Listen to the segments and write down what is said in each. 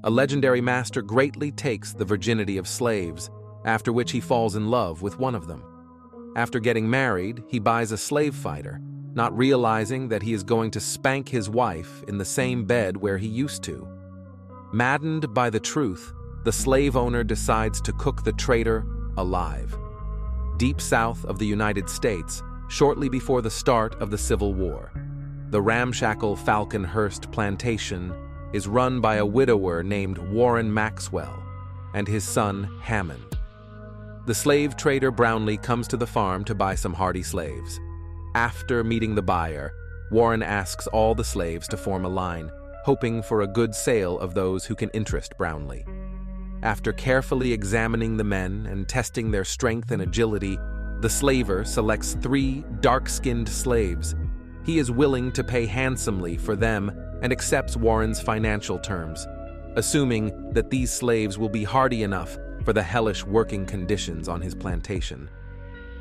A legendary master greatly takes the virginity of slaves, after which he falls in love with one of them. After getting married, he buys a slave fighter, not realizing that he is going to spank his wife in the same bed where he used to. Maddened by the truth, the slave owner decides to cook the traitor alive. Deep south of the United States, shortly before the start of the Civil War, the ramshackle Falconhurst plantation is run by a widower named Warren Maxwell and his son Hammond. The slave trader Brownlee comes to the farm to buy some hardy slaves. After meeting the buyer, Warren asks all the slaves to form a line, hoping for a good sale of those who can interest Brownlee. After carefully examining the men and testing their strength and agility, the slaver selects 3 dark-skinned slaves. He is willing to pay handsomely for them and accepts Warren's financial terms, assuming that these slaves will be hardy enough for the hellish working conditions on his plantation.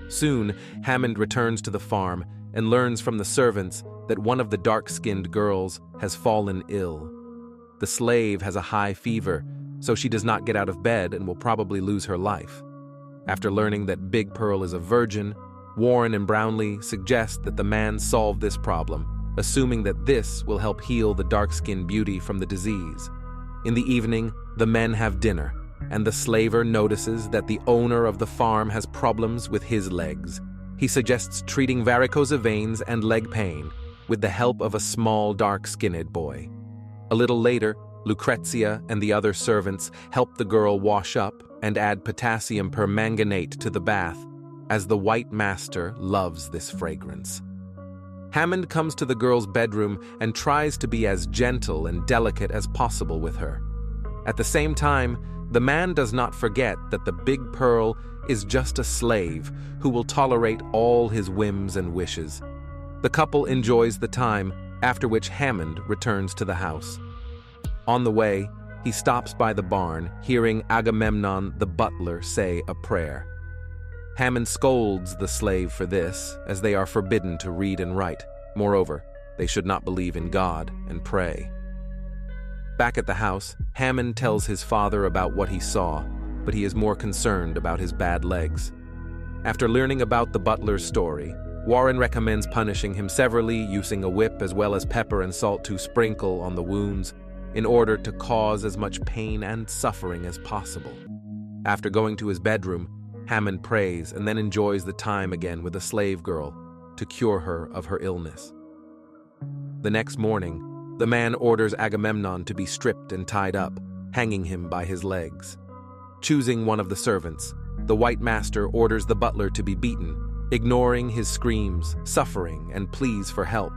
Soon, Hammond returns to the farm and learns from the servants that one of the dark-skinned girls has fallen ill. The slave has a high fever, so she does not get out of bed and will probably lose her life. After learning that Big Pearl is a virgin, Warren and Brownlee suggest that the man solve this problem, assuming that this will help heal the dark-skinned beauty from the disease. In the evening, the men have dinner, and the slaver notices that the owner of the farm has problems with his legs. He suggests treating varicose veins and leg pain with the help of a small, dark-skinned boy. A little later, Lucrezia and the other servants help the girl wash up and add potassium permanganate to the bath, as the white master loves this fragrance. Hammond comes to the girl's bedroom and tries to be as gentle and delicate as possible with her. At the same time, the man does not forget that the Big Pearl is just a slave who will tolerate all his whims and wishes. The couple enjoys the time, after which Hammond returns to the house. On the way, he stops by the barn, hearing Agamemnon the butler say a prayer. Hammond scolds the slave for this, as they are forbidden to read and write. Moreover, they should not believe in God and pray. Back at the house, Hammond tells his father about what he saw, but he is more concerned about his bad legs. After learning about the butler's story, Warren recommends punishing him severely, using a whip as well as pepper and salt to sprinkle on the wounds, in order to cause as much pain and suffering as possible. After going to his bedroom, Hammond prays and then enjoys the time again with the slave girl to cure her of her illness. The next morning, the man orders Agamemnon to be stripped and tied up, hanging him by his legs. Choosing one of the servants, the white master orders the butler to be beaten, ignoring his screams, suffering, and pleas for help.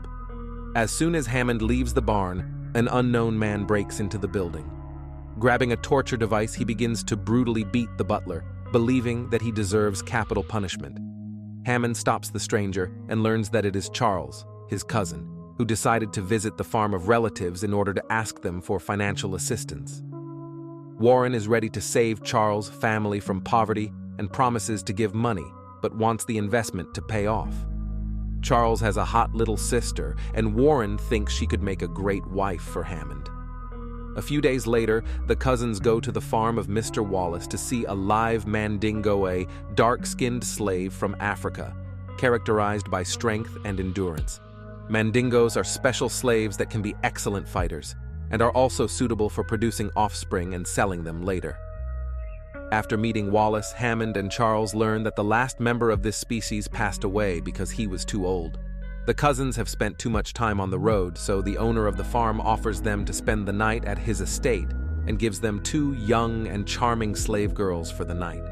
As soon as Hammond leaves the barn, an unknown man breaks into the building. Grabbing a torture device, he begins to brutally beat the butler, believing that he deserves capital punishment. Hammond stops the stranger and learns that it is Charles, his cousin, who decided to visit the farm of relatives in order to ask them for financial assistance. Warren is ready to save Charles' family from poverty and promises to give money, but wants the investment to pay off. Charles has a hot little sister, and Warren thinks she could make a great wife for Hammond. A few days later, the cousins go to the farm of Mr. Wallace to see a live mandingo, a dark-skinned slave from Africa, characterized by strength and endurance. Mandingos are special slaves that can be excellent fighters, and are also suitable for producing offspring and selling them later. After meeting Wallace, Hammond and Charles learn that the last member of this species passed away because he was too old. The cousins have spent too much time on the road, so the owner of the farm offers them to spend the night at his estate and gives them 2 young and charming slave girls for the night.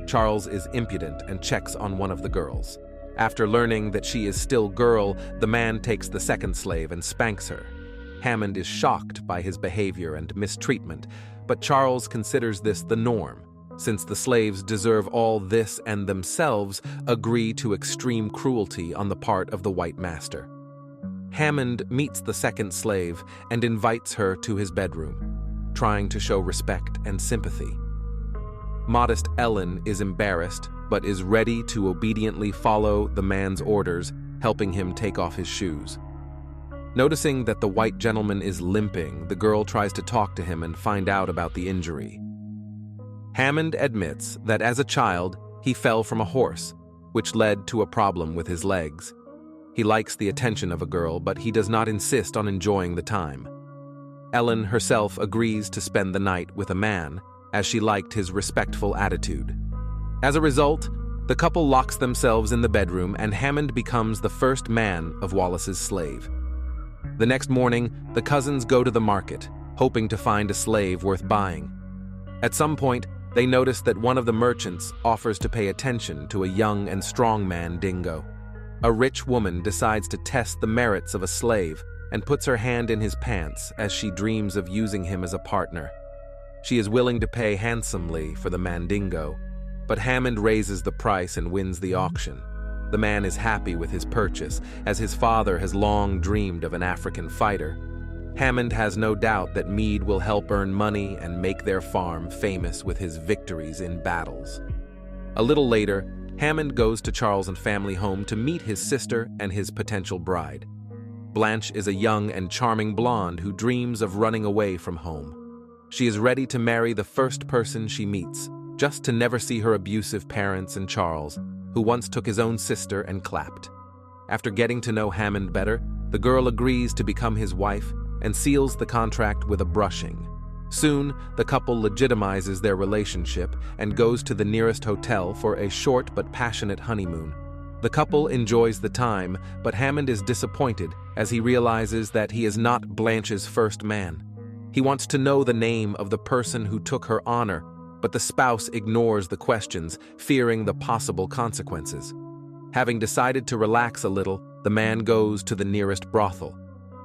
Charles is impudent and checks on one of the girls. After learning that she is still girl, the man takes the second slave and spanks her. Hammond is shocked by his behavior and mistreatment, but Charles considers this the norm, since the slaves deserve all this and themselves agree to extreme cruelty on the part of the white master. Hammond meets the second slave and invites her to his bedroom, trying to show respect and sympathy. Modest Ellen is embarrassed, but is ready to obediently follow the man's orders, helping him take off his shoes. Noticing that the white gentleman is limping, the girl tries to talk to him and find out about the injury. Hammond admits that as a child, he fell from a horse, which led to a problem with his legs. He likes the attention of a girl, but he does not insist on enjoying the time. Ellen herself agrees to spend the night with a man, as she liked his respectful attitude. As a result, the couple locks themselves in the bedroom and Hammond becomes the first man of Wallace's slave. The next morning, the cousins go to the market, hoping to find a slave worth buying. At some point, they notice that one of the merchants offers to pay attention to a young and strong man dingo. A rich woman decides to test the merits of a slave and puts her hand in his pants as she dreams of using him as a partner. She is willing to pay handsomely for the mandingo, but Hammond raises the price and wins the auction. The man is happy with his purchase, as his father has long dreamed of an African fighter. Hammond has no doubt that Meade will help earn money and make their farm famous with his victories in battles. A little later, Hammond goes to Charles and family home to meet his sister and his potential bride. Blanche is a young and charming blonde who dreams of running away from home. She is ready to marry the first person she meets, just to never see her abusive parents and Charles, who once took his own sister and clapped. After getting to know Hammond better, the girl agrees to become his wife and seals the contract with a brushing. Soon, the couple legitimizes their relationship and goes to the nearest hotel for a short but passionate honeymoon. The couple enjoys the time, but Hammond is disappointed as he realizes that he is not Blanche's first man. He wants to know the name of the person who took her honor, but the spouse ignores the questions, fearing the possible consequences. Having decided to relax a little, the man goes to the nearest brothel.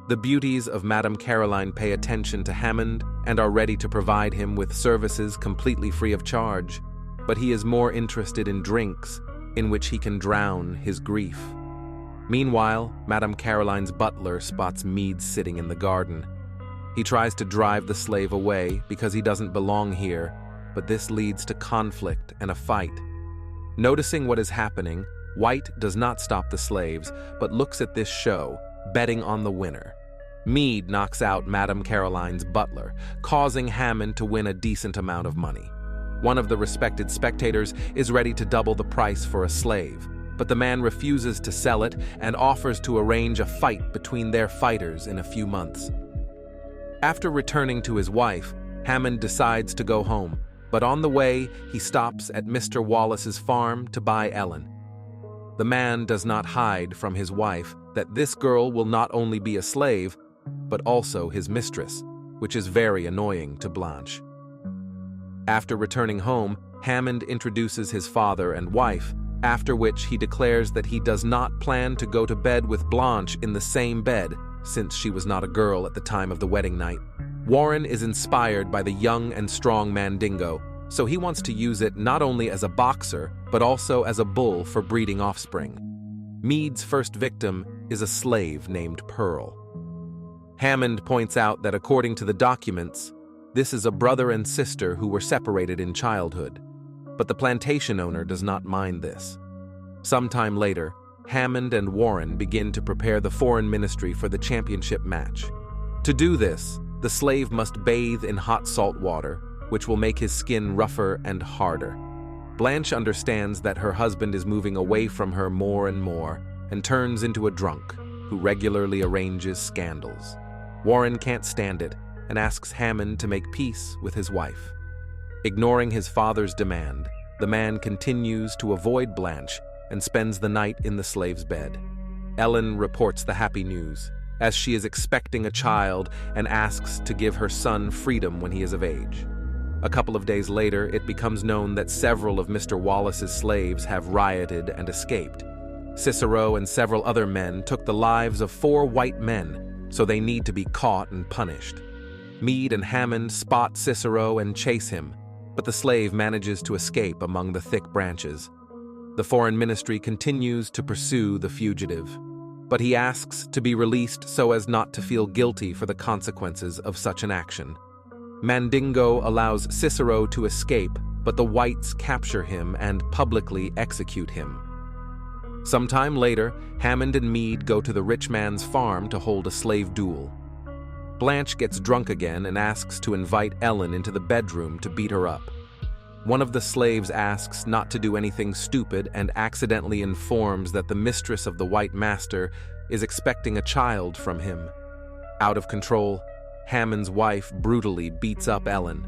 The beauties of Madame Caroline pay attention to Hammond and are ready to provide him with services completely free of charge, but he is more interested in drinks, in which he can drown his grief. Meanwhile, Madame Caroline's butler spots Meade sitting in the garden. He tries to drive the slave away because he doesn't belong here, but this leads to conflict and a fight. Noticing what is happening, White does not stop the slaves, but looks at this show, betting on the winner. Meade knocks out Madame Caroline's butler, causing Hammond to win a decent amount of money. One of the respected spectators is ready to double the price for a slave, but the man refuses to sell it and offers to arrange a fight between their fighters in a few months. After returning to his wife, Hammond decides to go home, but on the way, he stops at Mr. Wallace's farm to buy Ellen. The man does not hide from his wife that this girl will not only be a slave, but also his mistress, which is very annoying to Blanche. After returning home, Hammond introduces his father and wife, after which he declares that he does not plan to go to bed with Blanche in the same bed, since she was not a girl at the time of the wedding night. Warren is inspired by the young and strong mandingo, so he wants to use it not only as a boxer, but also as a bull for breeding offspring. Meade's first victim is a slave named Pearl. Hammond points out that according to the documents, this is a brother and sister who were separated in childhood, but the plantation owner does not mind this. Sometime later, Hammond and Warren begin to prepare the foreign ministry for the championship match. To do this, the slave must bathe in hot salt water, which will make his skin rougher and harder. Blanche understands that her husband is moving away from her more and more and turns into a drunk who regularly arranges scandals. Warren can't stand it and asks Hammond to make peace with his wife. Ignoring his father's demand, the man continues to avoid Blanche and spends the night in the slave's bed. Ellen reports the happy news, as she is expecting a child and asks to give her son freedom when he is of age. A couple of days later, it becomes known that several of Mr. Wallace's slaves have rioted and escaped. Cicero and several other men took the lives of 4 white men, so they need to be caught and punished. Meade and Hammond spot Cicero and chase him, but the slave manages to escape among the thick branches. The foreign ministry continues to pursue the fugitive, but he asks to be released so as not to feel guilty for the consequences of such an action. Mandingo allows Cicero to escape, but the whites capture him and publicly execute him. Sometime later, Hammond and Meade go to the rich man's farm to hold a slave duel. Blanche gets drunk again and asks to invite Ellen into the bedroom to beat her up. One of the slaves asks not to do anything stupid and accidentally informs that the mistress of the white master is expecting a child from him. Out of control, Hammond's wife brutally beats up Ellen.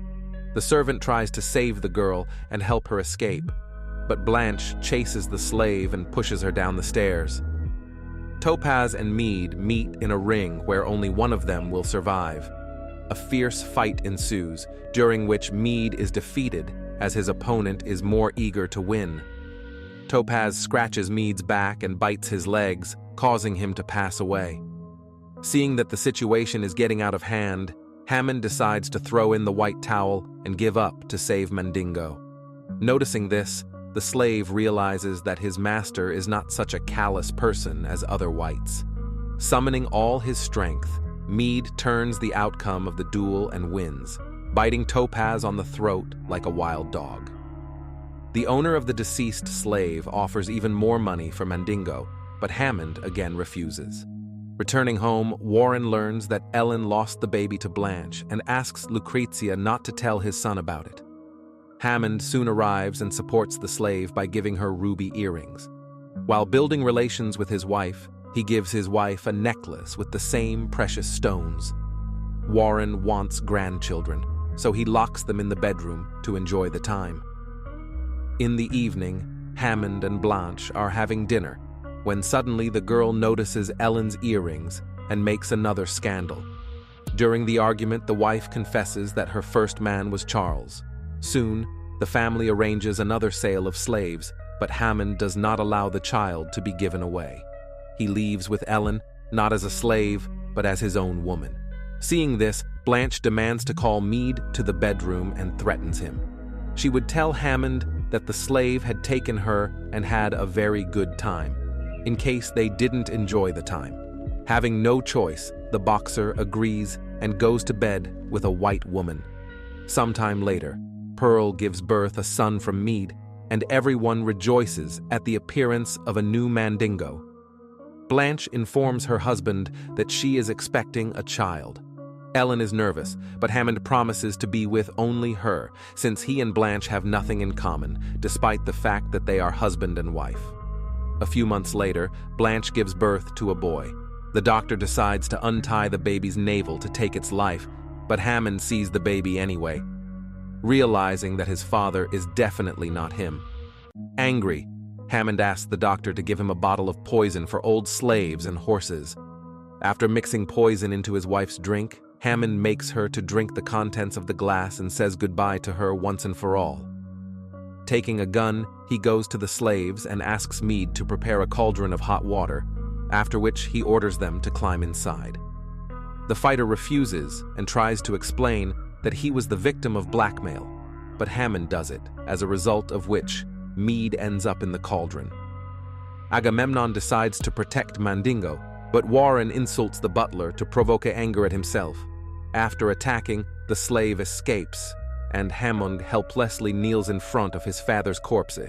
The servant tries to save the girl and help her escape, but Blanche chases the slave and pushes her down the stairs. Topaz and Meade meet in a ring where only one of them will survive. A fierce fight ensues, during which Meade is defeated as his opponent is more eager to win. Topaz scratches Meade's back and bites his legs, causing him to pass away. Seeing that the situation is getting out of hand, Hammond decides to throw in the white towel and give up to save Mandingo. Noticing this, the slave realizes that his master is not such a callous person as other whites. Summoning all his strength, Meade turns the outcome of the duel and wins, biting Topaz on the throat like a wild dog. The owner of the deceased slave offers even more money for Mandingo, but Hammond again refuses. Returning home, Warren learns that Ellen lost the baby to Blanche and asks Lucrezia not to tell his son about it. Hammond soon arrives and supports the slave by giving her ruby earrings. While building relations with his wife, he gives his wife a necklace with the same precious stones. Warren wants grandchildren, so he locks them in the bedroom to enjoy the time. In the evening, Hammond and Blanche are having dinner, when suddenly the girl notices Ellen's earrings and makes another scandal. During the argument, the wife confesses that her first man was Charles. Soon, the family arranges another sale of slaves, but Hammond does not allow the child to be given away. He leaves with Ellen, not as a slave, but as his own woman. Seeing this, Blanche demands to call Meade to the bedroom and threatens him. She would tell Hammond that the slave had taken her and had a very good time, in case they didn't enjoy the time. Having no choice, the boxer agrees and goes to bed with a white woman. Sometime later, Pearl gives birth a son from Meade, and everyone rejoices at the appearance of a new Mandingo. Blanche informs her husband that she is expecting a child. Ellen is nervous, but Hammond promises to be with only her, since he and Blanche have nothing in common, despite the fact that they are husband and wife. A few months later, Blanche gives birth to a boy. The doctor decides to untie the baby's navel to take its life, but Hammond sees the baby anyway, realizing that his father is definitely not him. Angry, Hammond asks the doctor to give him a bottle of poison for old slaves and horses. After mixing poison into his wife's drink, Hammond makes her to drink the contents of the glass and says goodbye to her once and for all. Taking a gun, he goes to the slaves and asks Meade to prepare a cauldron of hot water, after which he orders them to climb inside. The fighter refuses and tries to explain that he was the victim of blackmail, but Hammond does it, as a result of which Meade ends up in the cauldron. Agamemnon decides to protect Mandingo, but Warren insults the butler to provoke anger at himself. After attacking, the slave escapes, and Hammond helplessly kneels in front of his father's corpse.